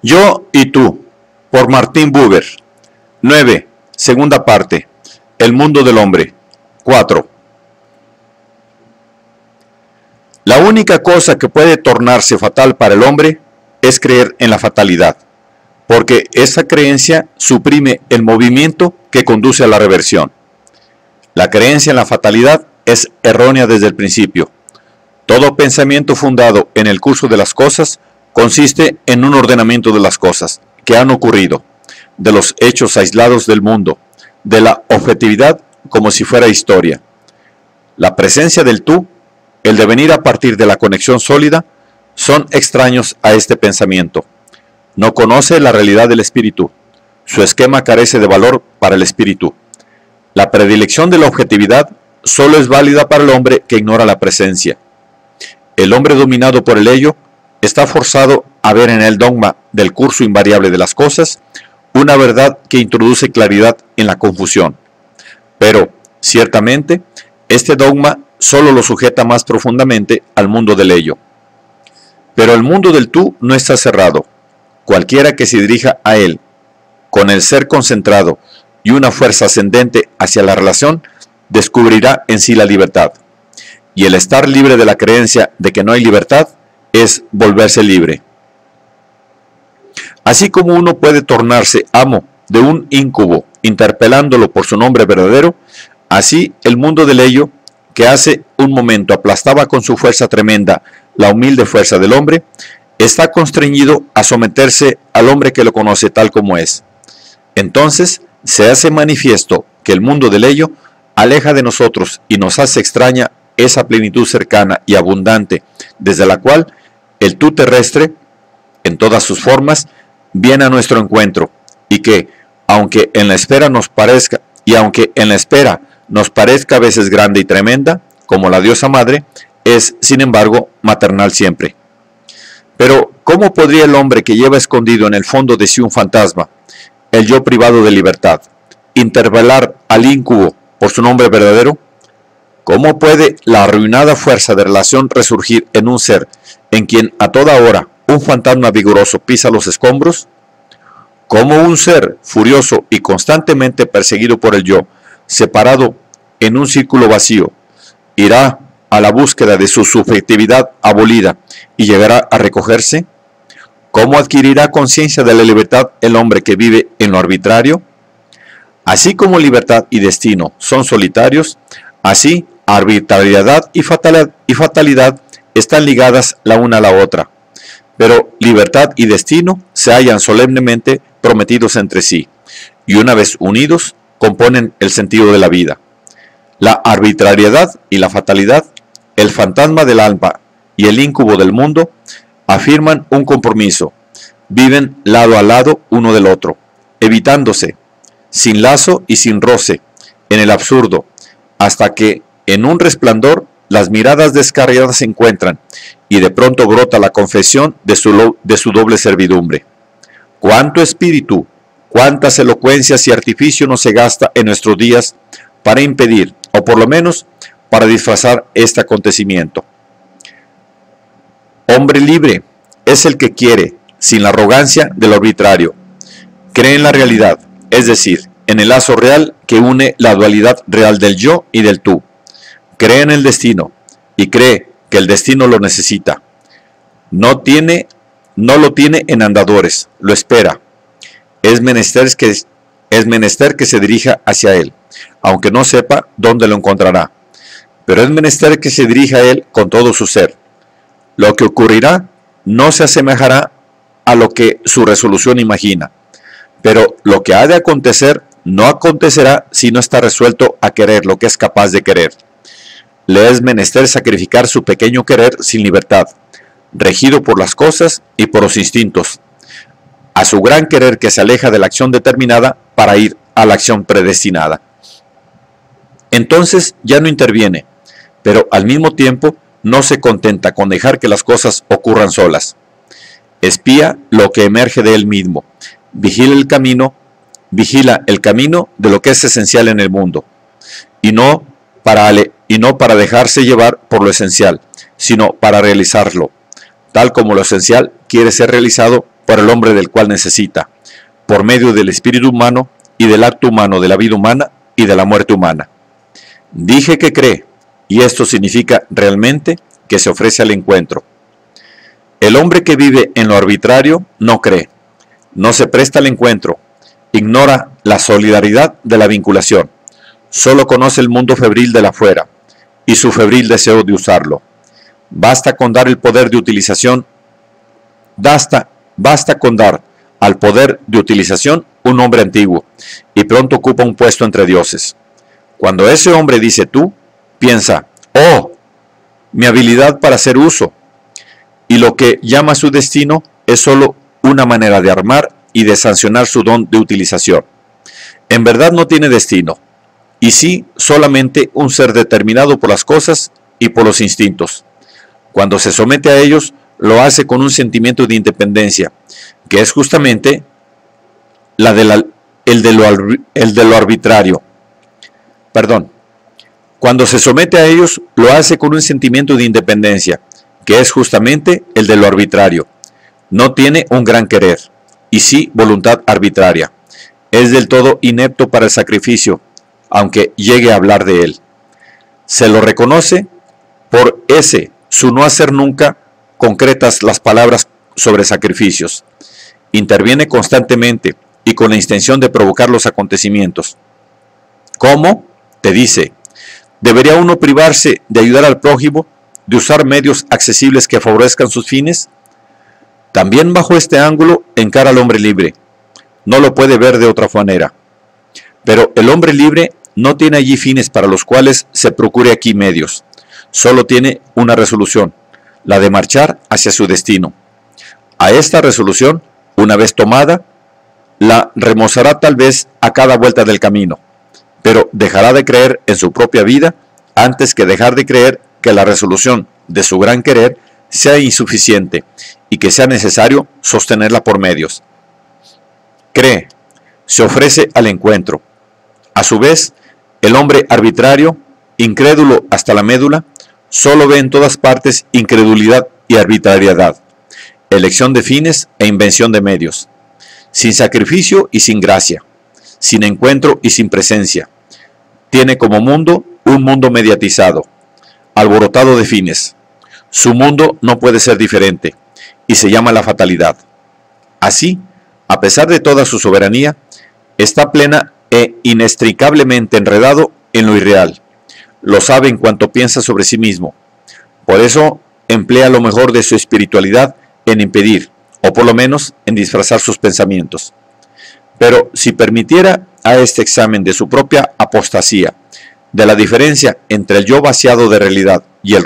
Yo y tú, por Martin Buber. 9. Segunda parte. El mundo del hombre. 4. La única cosa que puede tornarse fatal para el hombre es creer en la fatalidad, porque esa creencia suprime el movimiento que conduce a la reversión. La creencia en la fatalidad es errónea desde el principio. Todo pensamiento fundado en el curso de las cosas consiste en un ordenamiento de las cosas que han ocurrido, de los hechos aislados del mundo, de la objetividad como si fuera historia. La presencia del tú, el devenir a partir de la conexión sólida, son extraños a este pensamiento. No conoce la realidad del espíritu. Su esquema carece de valor para el espíritu. La predilección de la objetividad solo es válida para el hombre que ignora la presencia. El hombre dominado por el ello está forzado a ver en el dogma del curso invariable de las cosas una verdad que introduce claridad en la confusión. Pero, ciertamente, este dogma solo lo sujeta más profundamente al mundo del ello. Pero el mundo del tú no está cerrado. Cualquiera que se dirija a él, con el ser concentrado y una fuerza ascendente hacia la relación, descubrirá en sí la libertad. Y el estar libre de la creencia de que no hay libertad es volverse libre. Así como uno puede tornarse amo de un íncubo interpelándolo por su nombre verdadero, así el mundo del ello, que hace un momento aplastaba con su fuerza tremenda la humilde fuerza del hombre, está constreñido a someterse al hombre que lo conoce tal como es. Entonces se hace manifiesto que el mundo del ello aleja de nosotros y nos hace extraña esa plenitud cercana y abundante desde la cual el tú terrestre, en todas sus formas, viene a nuestro encuentro, y que, aunque en la espera nos parezca a veces grande y tremenda, como la diosa madre, es, sin embargo, maternal siempre. Pero, ¿cómo podría el hombre que lleva escondido en el fondo de sí un fantasma, el yo privado de libertad, interpelar al íncubo por su nombre verdadero? ¿Cómo puede la arruinada fuerza de relación resurgir en un ser en quien a toda hora un fantasma vigoroso pisa los escombros? ¿Cómo un ser furioso y constantemente perseguido por el yo, separado en un círculo vacío, irá a la búsqueda de su subjetividad abolida y llegará a recogerse? ¿Cómo adquirirá conciencia de la libertad el hombre que vive en lo arbitrario? Así como libertad y destino son solitarios, así arbitrariedad y fatalidad están ligadas la una a la otra. Pero libertad y destino se hallan solemnemente prometidos entre sí, y una vez unidos, componen el sentido de la vida. La arbitrariedad y la fatalidad, el fantasma del alma y el íncubo del mundo, afirman un compromiso, viven lado a lado uno del otro, evitándose, sin lazo y sin roce, en el absurdo, hasta que, en un resplandor, las miradas descarriadas se encuentran, y de pronto brota la confesión de su doble servidumbre. ¿Cuánto espíritu, cuántas elocuencias y artificio no se gasta en nuestros días para impedir, o por lo menos para disfrazar este acontecimiento? Hombre libre es el que quiere, sin la arrogancia del arbitrario. Cree en la realidad, es decir, en el lazo real que une la dualidad real del yo y del tú. Cree en el destino, y cree que el destino lo necesita. No lo tiene en andadores, lo espera. Es menester que se dirija hacia él, aunque no sepa dónde lo encontrará. Pero es menester que se dirija a él con todo su ser. Lo que ocurrirá no se asemejará a lo que su resolución imagina, pero lo que ha de acontecer no acontecerá si no está resuelto a querer lo que es capaz de querer. Le es menester sacrificar su pequeño querer sin libertad, regido por las cosas y por los instintos, a su gran querer que se aleja de la acción determinada para ir a la acción predestinada. Entonces ya no interviene, pero al mismo tiempo no se contenta con dejar que las cosas ocurran solas. Espía lo que emerge de él mismo, vigila el camino de lo que es esencial en el mundo, y no para dejarse llevar por lo esencial, sino para realizarlo, tal como lo esencial quiere ser realizado por el hombre del cual necesita, por medio del espíritu humano y del acto humano de la vida humana y de la muerte humana. Dije que cree, y esto significa realmente que se ofrece al encuentro. El hombre que vive en lo arbitrario no cree, no se presta al encuentro, ignora la solidaridad de la vinculación, solo conoce el mundo febril de la afuera y su febril deseo de usarlo. Basta con dar el poder de utilización, basta con dar al poder de utilización un hombre antiguo y pronto ocupa un puesto entre dioses. Cuando ese hombre dice tú, piensa, oh, mi habilidad para hacer uso, y lo que llama su destino es solo una manera de armar y de sancionar su don de utilización. En verdad no tiene destino, y sí solamente un ser determinado por las cosas y por los instintos. Cuando se somete a ellos, lo hace con un sentimiento de independencia, que es justamente el de lo arbitrario. Cuando se somete a ellos, lo hace con un sentimiento de independencia, que es justamente el de lo arbitrario. No tiene un gran querer, y sí voluntad arbitraria. Es del todo inepto para el sacrificio, aunque llegue a hablar de él. Se lo reconoce por su no hacer nunca concretas las palabras sobre sacrificios. Interviene constantemente y con la intención de provocar los acontecimientos. ¿Cómo? Te dice, ¿debería uno privarse de ayudar al prójimo, de usar medios accesibles que favorezcan sus fines? También bajo este ángulo encara al hombre libre. No lo puede ver de otra manera. Pero el hombre libre no tiene allí fines para los cuales se procure aquí medios. Solo tiene una resolución, la de marchar hacia su destino. A esta resolución, una vez tomada, la remozará tal vez a cada vuelta del camino, pero dejará de creer en su propia vida antes que dejar de creer que la resolución de su gran querer sea insuficiente y que sea necesario sostenerla por medios. Cree, se ofrece al encuentro. A su vez, el hombre arbitrario, incrédulo hasta la médula, solo ve en todas partes incredulidad y arbitrariedad, elección de fines e invención de medios, sin sacrificio y sin gracia, sin encuentro y sin presencia. Tiene como mundo un mundo mediatizado, alborotado de fines. Su mundo no puede ser diferente, y se llama la fatalidad. Así, a pesar de toda su soberanía, está plena e inextricablemente enredado en lo irreal. Lo sabe en cuanto piensa sobre sí mismo. Por eso emplea lo mejor de su espiritualidad en impedir, o por lo menos en disfrazar sus pensamientos. Pero si permitiera a este examen de su propia apostasía, de la diferencia entre el yo vaciado de realidad y el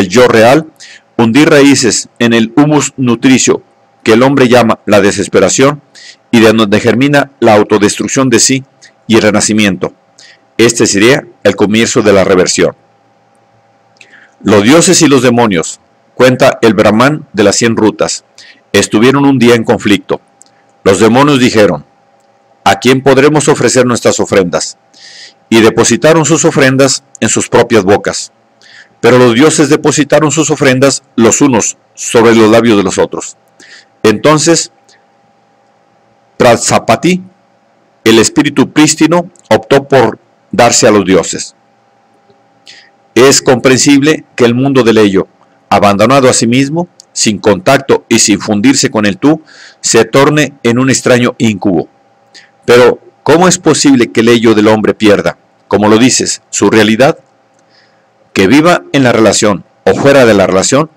yo real, hundir raíces en el humus nutricio que el hombre llama la desesperación y de donde germina la autodestrucción de sí y el renacimiento. Este sería el comienzo de la reversión. Los dioses y los demonios, cuenta el Brahman de las 100 rutas, estuvieron un día en conflicto. Los demonios dijeron, ¿a quién podremos ofrecer nuestras ofrendas? Y depositaron sus ofrendas en sus propias bocas. Pero los dioses depositaron sus ofrendas los unos sobre los labios de los otros. Entonces, Prajapati, el espíritu prístino, optó por darse a los dioses. Es comprensible que el mundo del ello, abandonado a sí mismo, sin contacto y sin fundirse con el tú, se torne en un extraño íncubo. Pero, ¿cómo es posible que el ello del hombre pierda, como lo dices, su realidad? Que viva en la relación o fuera de la relación,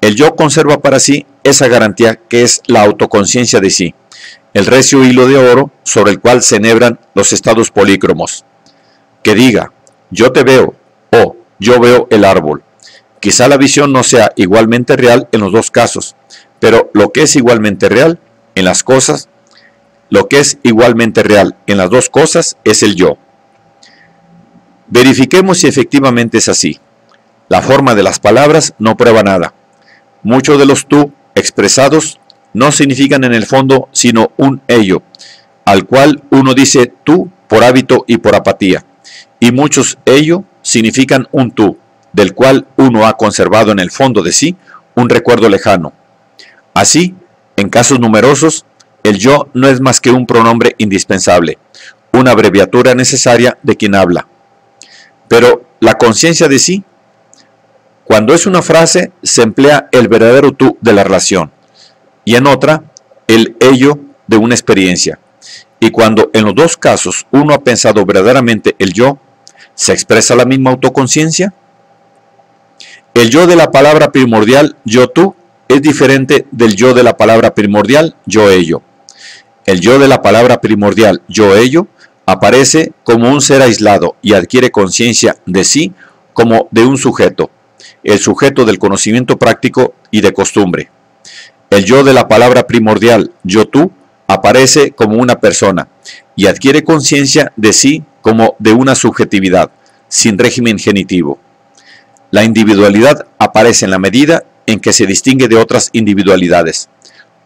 el yo conserva para sí esa garantía que es la autoconciencia de sí, el recio hilo de oro sobre el cual se enhebran los estados polícromos. Que diga, yo te veo, o yo veo el árbol. Quizá la visión no sea igualmente real en los dos casos, pero lo que es igualmente real en las cosas, lo que es igualmente real en las dos cosas es el yo. Verifiquemos si efectivamente es así. La forma de las palabras no prueba nada. Muchos de los tú expresados no significan en el fondo sino un ello, al cual uno dice tú por hábito y por apatía, y muchos ello significan un tú, del cual uno ha conservado en el fondo de sí un recuerdo lejano. Así, En casos numerosos, el yo no es más que un pronombre indispensable, una abreviatura necesaria de quien habla. Pero la conciencia de sí, cuando es una frase, se emplea el verdadero tú de la relación, y en otra, el ello de una experiencia. Y cuando en los dos casos uno ha pensado verdaderamente el yo, ¿se expresa la misma autoconciencia? El yo de la palabra primordial yo-tú es diferente del yo de la palabra primordial yo-ello. El yo de la palabra primordial yo-ello aparece como un ser aislado y adquiere conciencia de sí como de un sujeto, el sujeto del conocimiento práctico y de costumbre. El yo de la palabra primordial yo-tú aparece como una persona y adquiere conciencia de sí como de una subjetividad, sin régimen genitivo. La individualidad aparece en la medida en que se distingue de otras individualidades.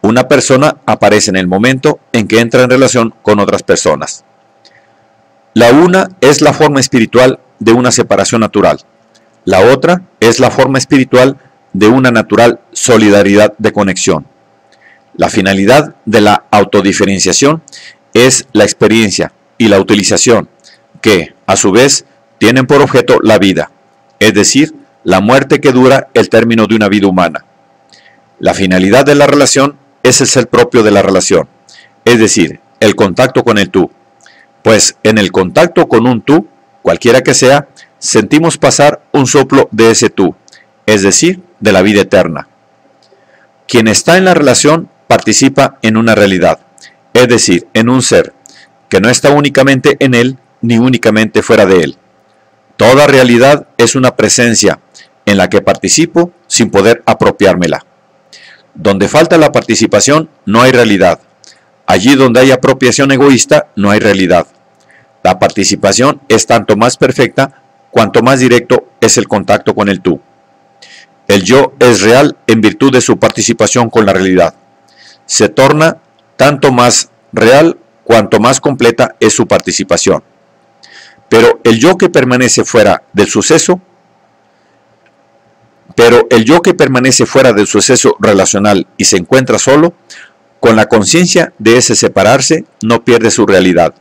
Una persona aparece en el momento en que entra en relación con otras personas. La una es la forma espiritual de una separación natural. La otra es la forma espiritual de una natural solidaridad de conexión. La finalidad de la autodiferenciación es la experiencia y la utilización, que, a su vez, tienen por objeto la vida, es decir, la muerte que dura el término de una vida humana. La finalidad de la relación es el ser propio de la relación, es decir, el contacto con el tú, pues en el contacto con un tú, cualquiera que sea, sentimos pasar un soplo de ese tú, es decir, de la vida eterna. Quien está en la relación participa en una realidad, es decir, en un ser, que no está únicamente en él ni únicamente fuera de él. Toda realidad es una presencia en la que participo sin poder apropiármela. Donde falta la participación no hay realidad. Allí donde hay apropiación egoísta no hay realidad. La participación es tanto más perfecta cuanto más directo es el contacto con el tú. El yo es real en virtud de su participación con la realidad. Se torna tanto más real cuanto más completa es su participación. Pero el yo que permanece fuera del suceso, relacional y se encuentra solo, con la conciencia de ese separarse, no pierde su realidad.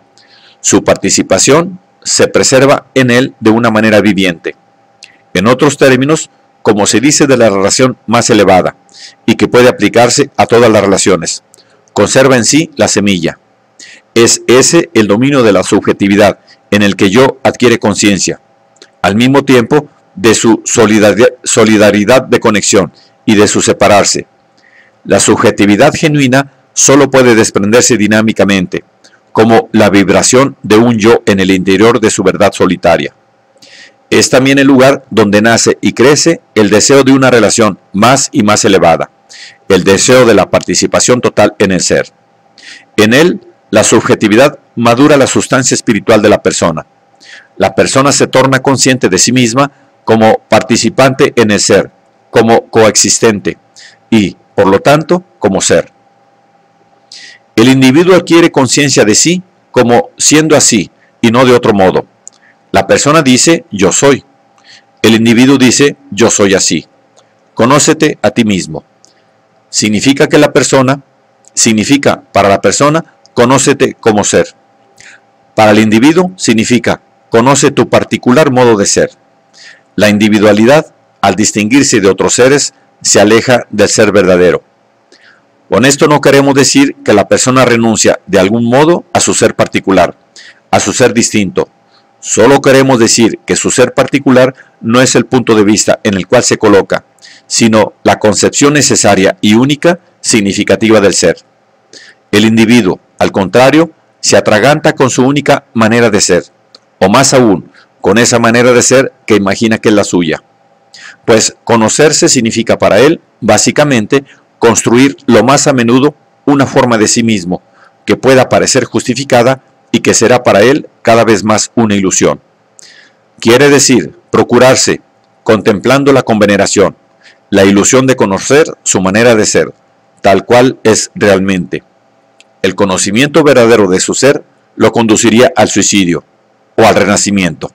Su participación se preserva en él de una manera viviente. En otros términos, como se dice de la relación más elevada, y que puede aplicarse a todas las relaciones, conserva en sí la semilla. Es ese el dominio de la subjetividad, en el que yo adquiere conciencia, al mismo tiempo de su solidaridad de conexión y de su separarse. La subjetividad genuina solo puede desprenderse dinámicamente, como la vibración de un yo en el interior de su verdad solitaria. Es también el lugar donde nace y crece el deseo de una relación más y más elevada, el deseo de la participación total en el ser. En él, la subjetividad madura la sustancia espiritual de la persona. La persona se torna consciente de sí misma como participante en el ser, como coexistente y, por lo tanto, como ser. El individuo adquiere conciencia de sí como siendo así y no de otro modo. La persona dice yo soy. El individuo dice yo soy así. Conócete a ti mismo. Significa para la persona conócete como ser. Para el individuo significa conoce tu particular modo de ser. La individualidad, al distinguirse de otros seres, se aleja del ser verdadero. Con esto no queremos decir que la persona renuncia de algún modo a su ser particular, a su ser distinto. Solo queremos decir que su ser particular no es el punto de vista en el cual se coloca, sino la concepción necesaria y única, significativa del ser. El individuo, al contrario, se atraganta con su única manera de ser, o más aún, con esa manera de ser que imagina que es la suya. Pues conocerse significa para él, básicamente, construir lo más a menudo una forma de sí mismo, que pueda parecer justificada y que será para él cada vez más una ilusión. Quiere decir, procurarse, contemplándola con veneración, la ilusión de conocer su manera de ser, tal cual es realmente. El conocimiento verdadero de su ser lo conduciría al suicidio o al renacimiento.